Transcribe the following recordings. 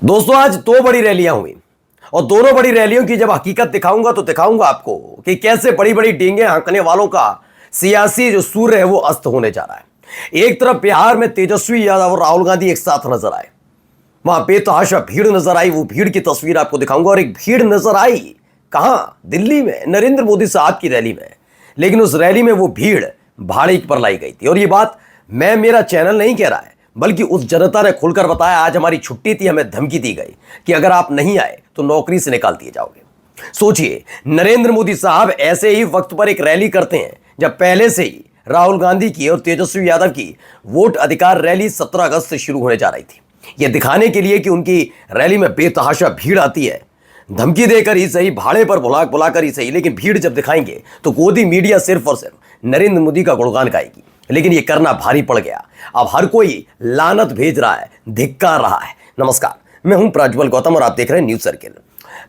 दोस्तों आज दो बड़ी रैलियां हुई और दोनों बड़ी रैलियों की जब हकीकत दिखाऊंगा तो दिखाऊंगा आपको कि कैसे बड़ी बड़ी डींगे हाँकने वालों का सियासी जो सूर्य है वो अस्त होने जा रहा है। एक तरफ बिहार में तेजस्वी यादव और राहुल गांधी एक साथ नजर आए, वहां बेतहाशा भीड़ नजर आई। वो भीड़ की तस्वीर आपको दिखाऊंगा। और एक भीड़ नजर आई कहां? दिल्ली में, नरेंद्र मोदी साहब की रैली में। लेकिन उस रैली में वो भीड़ भाड़े पर लाई गई थी। और ये बात मेरा चैनल नहीं कह रहा है, बल्कि उस जनता ने खुलकर बताया। आज हमारी छुट्टी थी, हमें धमकी दी गई कि अगर आप नहीं आए तो नौकरी से निकाल दिए जाओगे। सोचिए, नरेंद्र मोदी साहब ऐसे ही वक्त पर एक रैली करते हैं जब पहले से ही राहुल गांधी की और तेजस्वी यादव की वोट अधिकार रैली 17 अगस्त से शुरू होने जा रही थी। यह दिखाने के लिए कि उनकी रैली में बेतहाशा भीड़ आती है, धमकी देकर ही सही, भाड़े पर बुलाकर ही सही, लेकिन भीड़ जब दिखाएंगे तो गोदी मीडिया सिर्फ और सिर्फ नरेंद्र मोदी का गुणगान गाएगी। लेकिन यह करना भारी पड़ गया। अब हर कोई लानत भेज रहा है, धिक्कार रहा है। नमस्कार, मैं हूं प्रज्वल गौतम और आप देख रहे हैं न्यूज सर्किल।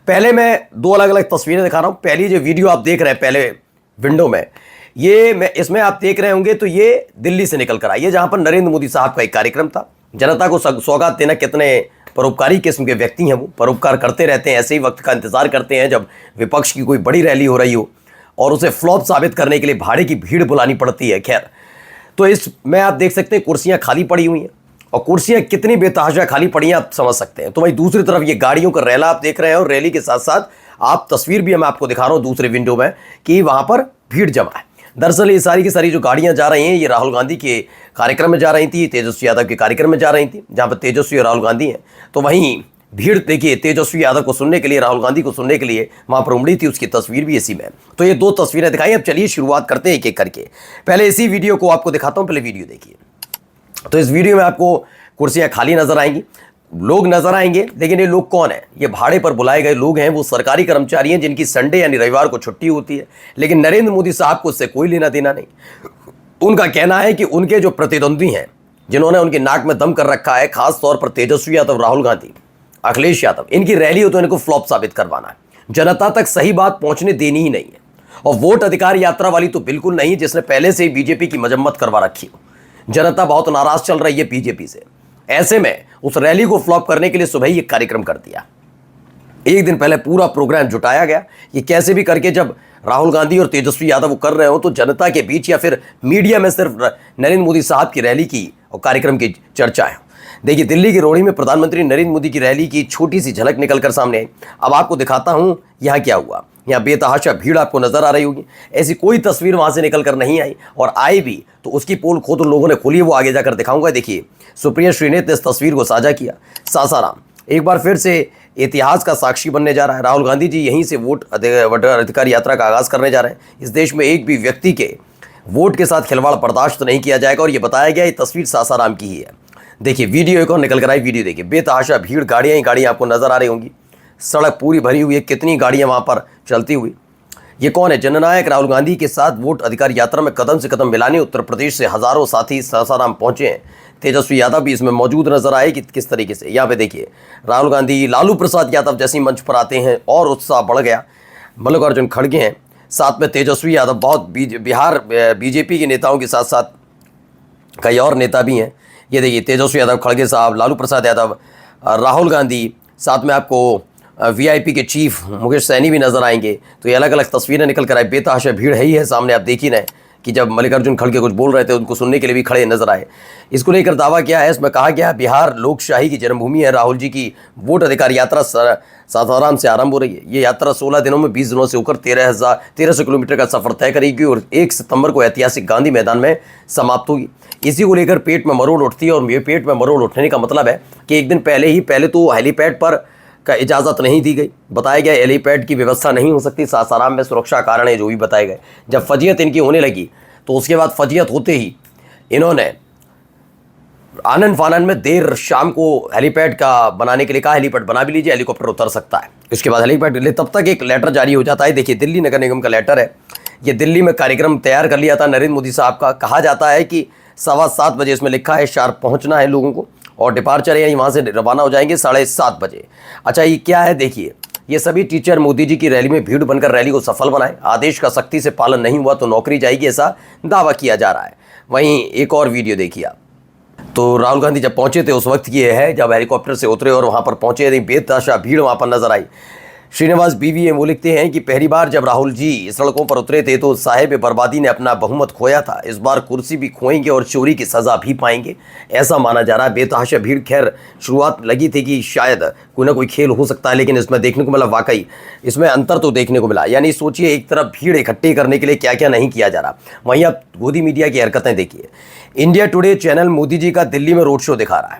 पहले मैं दो अलग अलग तस्वीरें दिखा रहा हूं। पहली जो वीडियो आप देख रहे हैं पहले विंडो में, इसमें आप देख रहे होंगे तो ये दिल्ली से निकल कर आई है, जहां पर नरेंद्र मोदी साहब का एक कार्यक्रम था। जनता को सौगात देना, कितने परोपकारी किस्म के व्यक्ति हैं वो, परोपकार करते रहते हैं। ऐसे ही वक्त का इंतजार करते हैं जब विपक्ष की कोई बड़ी रैली हो रही हो और उसे फ्लॉप साबित करने के लिए भाड़े की भीड़ बुलानी पड़ती है। खैर, तो इसमें आप देख सकते हैं कुर्सियां खाली पड़ी हुई हैं, और कुर्सियां कितनी बेतहाशा खाली पड़ी हैं आप समझ सकते हैं। तो वहीं दूसरी तरफ ये गाड़ियों का रैला आप देख रहे हैं, और रैली के साथ साथ आप तस्वीर भी मैं आपको दिखा रहा हूं दूसरे विंडो में कि वहां पर भीड़ जमा है। दरअसल ये सारी की सारी जो गाड़ियां जा रही हैं, ये राहुल गांधी के कार्यक्रम में जा रही थी, तेजस्वी यादव के कार्यक्रम में जा रही थी, जहां पर तेजस्वी और राहुल गांधी हैं। तो वहीं भीड़ देखिए, तेजस्वी यादव को सुनने के लिए, राहुल गांधी को सुनने के लिए वहां पर उमड़ी थी। उसकी तस्वीर भी इसी में। तो ये दो तस्वीरें दिखाई। अब चलिए शुरुआत करते हैं एक एक करके। पहले इसी वीडियो को आपको दिखाता हूं, पहले वीडियो देखिए। तो इस वीडियो में आपको कुर्सियां खाली नजर आएंगी, लोग नजर आएंगे। लेकिन ये लोग कौन है? ये भाड़े पर बुलाए गए लोग हैं। वो सरकारी कर्मचारी हैं जिनकी संडे यानी रविवार को छुट्टी होती है। लेकिन नरेंद्र मोदी साहब को उससे कोई लेना देना नहीं। उनका कहना है कि उनके जो प्रतिद्वंदी हैं, जिन्होंने उनकी नाक में दम कर रखा है, खास तौर पर तेजस्वी यादव, राहुल गांधी, अखिलेश यादव, इनकी रैली हो तो इनको फ्लॉप साबित करवाना है। जनता तक सही बात पहुंचने देनी ही नहीं है। और वोट अधिकार यात्रा वाली तो बिल्कुल नहीं, जिसने पहले से ही बीजेपी की मजम्मत करवा रखी हो। जनता बहुत नाराज चल रही है बीजेपी से। ऐसे में उस रैली को फ्लॉप करने के लिए सुबह ही एक कार्यक्रम कर दिया। एक दिन पहले पूरा प्रोग्राम जुटाया गया। ये कैसे भी करके जब राहुल गांधी और तेजस्वी यादव वो कर रहे हो तो जनता के बीच या फिर मीडिया में सिर्फ नरेंद्र मोदी साहब की रैली की और कार्यक्रम की चर्चा है। देखिए, दिल्ली की रोहड़ी में प्रधानमंत्री नरेंद्र मोदी की रैली की छोटी सी झलक निकलकर सामने आई। अब आपको दिखाता हूं यहाँ क्या हुआ। यहाँ बेतहाशा भीड़ आपको नजर आ रही होगी। ऐसी कोई तस्वीर वहां से निकलकर नहीं आई, और आई भी तो उसकी पोल खुद उन लोगों ने खोली है। वो आगे जाकर दिखाऊंगा। देखिए, सुप्रिया श्रीनेत ने इस तस्वीर को साझा किया। सासाराम एक बार फिर से इतिहास का साक्षी बनने जा रहा है। राहुल गांधी जी यहीं से वोट अधिकार यात्रा का आगाज करने जा रहे हैं। इस देश में एक भी व्यक्ति के वोट के साथ खिलवाड़ बर्दाश्त नहीं किया जाएगा। और ये बताया गया, ये तस्वीर सासाराम की ही है। देखिए, वीडियो एक और निकल कर आई। वीडियो देखिए, बेतहाशा भीड़, गाड़ियां ही गाड़ियां आपको नजर आ रही होंगी। सड़क पूरी भरी हुई है, कितनी गाड़ियां वहां पर चलती हुई। ये कौन है? जननायक राहुल गांधी के साथ वोट अधिकार यात्रा में कदम से कदम मिलाने उत्तर प्रदेश से हजारों साथी सासाराम पहुंचे हैं। तेजस्वी यादव भी इसमें मौजूद नजर आए कि किस तरीके से। यहाँ पे देखिए, राहुल गांधी, लालू प्रसाद यादव जैसी मंच पर आते हैं और उत्साह बढ़ गया। मल्लिकार्जुन खड़गे हैं, साथ में तेजस्वी यादव। बहुत बिहार बीजेपी के नेताओं के साथ साथ कई और नेता भी हैं। ये देखिए, तेजस्वी यादव, खड़गे साहब, लालू प्रसाद यादव, राहुल गांधी, साथ में आपको वीआईपी के चीफ मुकेश सैनी भी नजर आएंगे। तो ये अलग अलग तस्वीरें निकल कर आए। बेतहाशा भीड़ है ही है सामने। आप देख ही रहे कि जब मल्लिकार्जुन खड़गे कुछ बोल रहे थे, उनको सुनने के लिए भी खड़े नजर आए। इसको लेकर दावा किया है, इसमें कहा गया है बिहार लोकशाही की जन्मभूमि है। राहुल जी की वोट अधिकार यात्रा सासाराम से आरंभ हो रही है। ये यात्रा 16 दिनों में 20 दिनों से होकर 1300 किलोमीटर का सफर तय करेगी और 1 सितंबर को ऐतिहासिक गांधी मैदान में समाप्त होगी। इसी को लेकर पेट में मरोड़ उठती है। और ये पेट में मरोड़ उठने का मतलब है कि एक दिन पहले तो हेलीपैड पर का इजाज़त नहीं दी गई। बताया गया हेलीपैड की व्यवस्था नहीं हो सकती सासाराम में, सुरक्षा कारण है जो भी बताए गए। जब फजीयत इनकी होने लगी तो उसके बाद फजीयत होते ही इन्होंने आनन फानन में देर शाम को हेलीपैड का बनाने के लिए कहा, हेलीपैड बना भी लीजिए, हेलीकॉप्टर उतर सकता है। इसके बाद हेलीपैड ले, तब तक एक लेटर जारी हो जाता है। देखिए, दिल्ली नगर निगम का लेटर है। ये दिल्ली में कार्यक्रम तैयार कर लिया था नरेंद्र मोदी साहब का। कहा जाता है कि 7:15 बजे इसमें लिखा है शार्प पहुंचना है लोगों को, और डिपार्चर यानी वहाँ से रवाना हो जाएंगे 7:30 बजे। अच्छा, ये क्या है? देखिए, ये सभी टीचर मोदी जी की रैली में भीड़ बनकर रैली को सफल बनाए। आदेश का सख्ती से पालन नहीं हुआ तो नौकरी जाएगी, ऐसा दावा किया जा रहा है। वहीं एक और वीडियो देखिए आप। तो राहुल गांधी जब पहुंचे थे उस वक्त की ये है जब हेलीकॉप्टर से उतरे और वहां पर पहुंचे, बेतहाशा भीड़ वहां पर नजर आई। श्रीनिवास बीवी वो लिखते हैं कि पहली बार जब राहुल जी सड़कों पर उतरे थे तो साहिब बर्बादी ने अपना बहुमत खोया था, इस बार कुर्सी भी खोएंगे और चोरी की सजा भी पाएंगे, ऐसा माना जा रहा है। बेतहाशा भीड़, खैर शुरुआत लगी थी कि शायद कोई ना कोई खेल हो सकता है, लेकिन इसमें देखने को मिला वाकई इसमें अंतर तो देखने को मिला। यानी सोचिए, एक तरफ भीड़ इकट्ठी करने के लिए क्या क्या नहीं किया जा रहा, वहीं आप गोदी मीडिया की हरकतें देखिए। India today channel Modi ji का दिल्ली में रोड शो दिखा रहा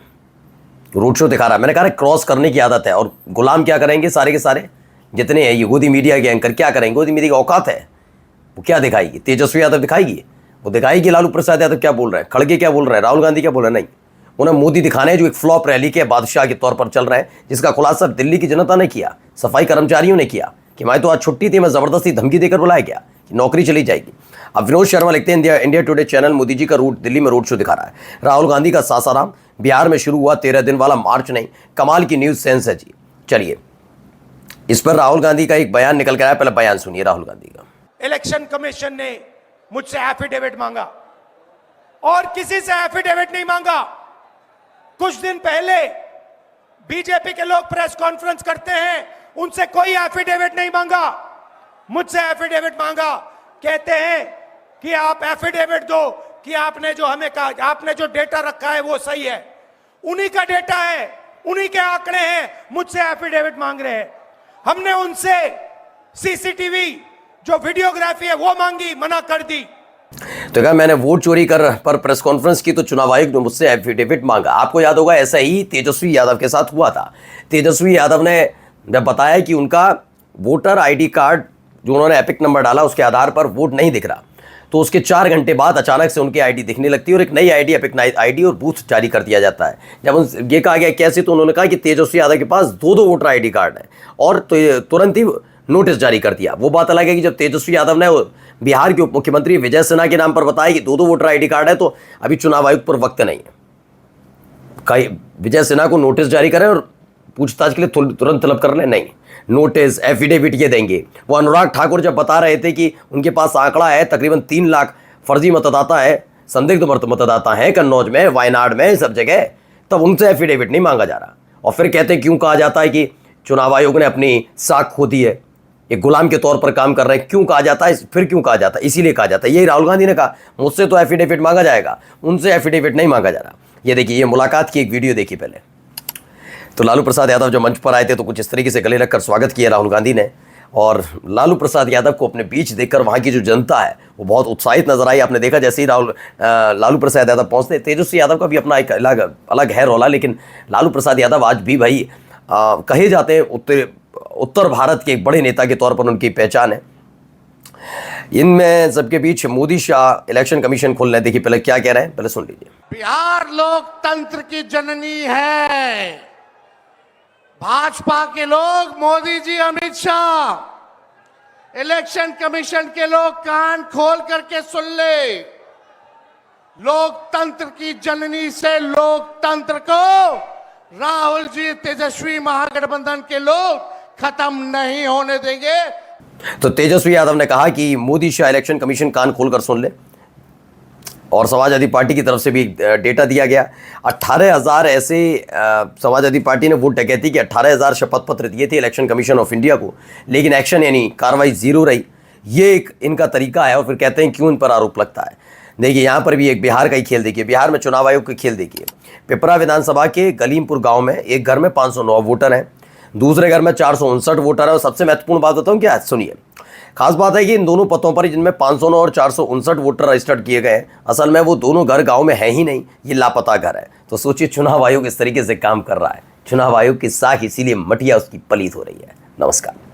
है, मैंने कहा क्रॉस करने की आदत है। और गुलाम क्या करेंगे, सारे के सारे जितने हैं ये गोदी मीडिया के एंकर क्या करेंगे, गोदी मीडिया की औकात है, वो क्या दिखाएगी, तेजस्वी यादव दिखाएगी, वो दिखाएगी लालू प्रसाद यादव क्या बोल रहे हैं, खड़गे क्या बोल रहे हैं, राहुल गांधी क्या बोल रहे हैं, नहीं, उन्हें मोदी दिखाने जो एक फ्लॉप रैली के बादशाह के तौर पर चल रहे हैं, जिसका खुलासा दिल्ली की जनता ने किया, सफाई कर्मचारियों ने किया कि मैं तो आज छुट्टी थी, मैं जबरदस्ती धमकी देकर बुलाया गया कि नौकरी चली जाएगी। अब विनोद शर्मा लिखते हैं India today channel Modi ji का दिल्ली में रोड शो दिखा रहा है। राहुल गांधी का सासाराम, बिहार में शुरू हुआ 13 दिन वाला मार्च नहीं, कमाल की न्यूज सेंस है जी। चलिए इस पर राहुल गांधी का एक बयान निकल कर आया, पहले बयान सुनिए राहुल गांधी का। इलेक्शन कमीशन ने मुझसे एफिडेविट मांगा और किसी से एफिडेविट नहीं मांगा। कुछ दिन पहले बीजेपी के लोग प्रेस कॉन्फ्रेंस करते हैं, उनसे कोई एफिडेविट नहीं मांगा, मुझसे एफिडेविट मांगा। कहते हैं कि आप एफिडेविट दो कि आपने जो हमें कहा, आपने जो डेटा रखा है वो सही है। उन्हीं का डेटा है, उन्हीं के आंकड़े हैं, मुझसे एफिडेविट मांग रहे हैं। हमने उनसे सीसीटीवी जो वीडियोग्राफी है वो मांगी, मना कर दी। तो कहा मैंने वोट चोरी कर पर प्रेस कॉन्फ्रेंस की तो चुनाव आयोग ने मुझसे एफिडेविट मांगा। आपको याद होगा ऐसा ही तेजस्वी यादव के साथ हुआ था। तेजस्वी यादव ने जब बताया कि उनका वोटर आईडी कार्ड जो उन्होंने एपिक नंबर डाला उसके आधार पर वोट नहीं दिख रहा, तो उसके 4 घंटे बाद अचानक से उनकी आईडी दिखने लगती है और एक नई आईडी, एपिक आईडी और बूथ जारी कर दिया जाता है। जब उन ये कहा गया कैसे, तो उन्होंने कहा कि तेजस्वी यादव के पास 2 वोटर आईडी कार्ड है और तो तुरंत ही नोटिस जारी कर दिया। वो बात अलग है कि जब तेजस्वी यादव ने बिहार के उप मुख्यमंत्री विजय सिन्हा के नाम पर बताया कि 2 वोटर आईडी कार्ड है, तो अभी चुनाव आयोग पर वक्त नहीं है, कहीं विजय सिन्हा को नोटिस जारी करें और पूछताछ के लिए तुरंत तलब कर लें, नहीं, नोटिस एफिडेविट ये देंगे। वो अनुराग ठाकुर जब बता रहे थे कि उनके पास आंकड़ा है तकरीबन 3 लाख फर्जी मतदाता है, संदिग्ध मतदाता हैं कन्नौज में, वायनाड में, सब जगह, तब उनसे एफिडेविट नहीं मांगा जा रहा। और फिर कहते हैं क्यों कहा जाता है कि चुनाव आयोग ने अपनी साख खो दी है, एक गुलाम के तौर पर काम कर रहे हैं, क्यों कहा जाता है, फिर क्यों कहा जाता है, इसीलिए कहा जाता है। यही राहुल गांधी ने कहा मुझसे तो एफिडेविट मांगा जाएगा, उनसे एफिडेविट नहीं मांगा जा रहा। ये देखिए, ये मुलाकात की एक वीडियो देखी पहले। तो लालू प्रसाद यादव जब मंच पर आए थे तो कुछ इस तरीके से गले लगकर स्वागत किया राहुल गांधी ने, और लालू प्रसाद यादव को अपने बीच देखकर वहाँ की जो जनता है वो बहुत उत्साहित नजर आई। आपने देखा जैसे ही लालू प्रसाद यादव पहुँचते, तेजस्वी यादव का भी अपना एक अलग है रौला, लेकिन लालू प्रसाद यादव आज भी भाई कहे जाते हैं उत्तर भारत के एक बड़े नेता के तौर पर उनकी पहचान है। इनमें सबके बीच मोदी शाह इलेक्शन कमीशन खोल रहे हैं। देखिए पहले क्या कह रहे हैं, पहले सुन लीजिए। बिहार लोकतंत्र की जननी है, भाजपा के लोग मोदी जी, अमित शाह, इलेक्शन कमीशन के लोग कान खोल करके सुन ले। लोकतंत्र की जननी से लोकतंत्र को राहुल जी, तेजस्वी महागठबंधन के लोग खत्म नहीं होने देंगे। तो तेजस्वी यादव ने कहा कि मोदी शाह इलेक्शन कमीशन कान खोलकर सुन ले, और समाजवादी पार्टी की तरफ से भी डेटा दिया गया। 18,000 ऐसे समाजवादी पार्टी ने वोट डकैती की 18,000 शपथ पत्र दिए थे इलेक्शन कमीशन ऑफ इंडिया को, लेकिन एक्शन यानी कार्रवाई 0 रही। ये एक इनका तरीका है। और फिर कहते हैं क्यों इन पर आरोप लगता है। देखिए यहाँ पर भी एक बिहार का ही खेल देखिए, बिहार में चुनाव आयोग का खेल देखिए। पिपरा विधानसभा के गलीमपुर गाँव में एक घर में 509 वोटर हैं, दूसरे घर में 459 वोटर है। और सबसे महत्वपूर्ण बात बताऊँ क्या, सुनिए, खास बात है कि इन दोनों पदों पर जिनमें 509 और 459 वोटर रजिस्टर्ड किए गए, असल में वो दोनों घर गांव में है ही नहीं, ये लापता घर है। तो सोचिए चुनाव आयोग इस तरीके से काम कर रहा है। चुनाव आयोग की साख इसीलिए मटिया उसकी पलीत हो रही है। नमस्कार।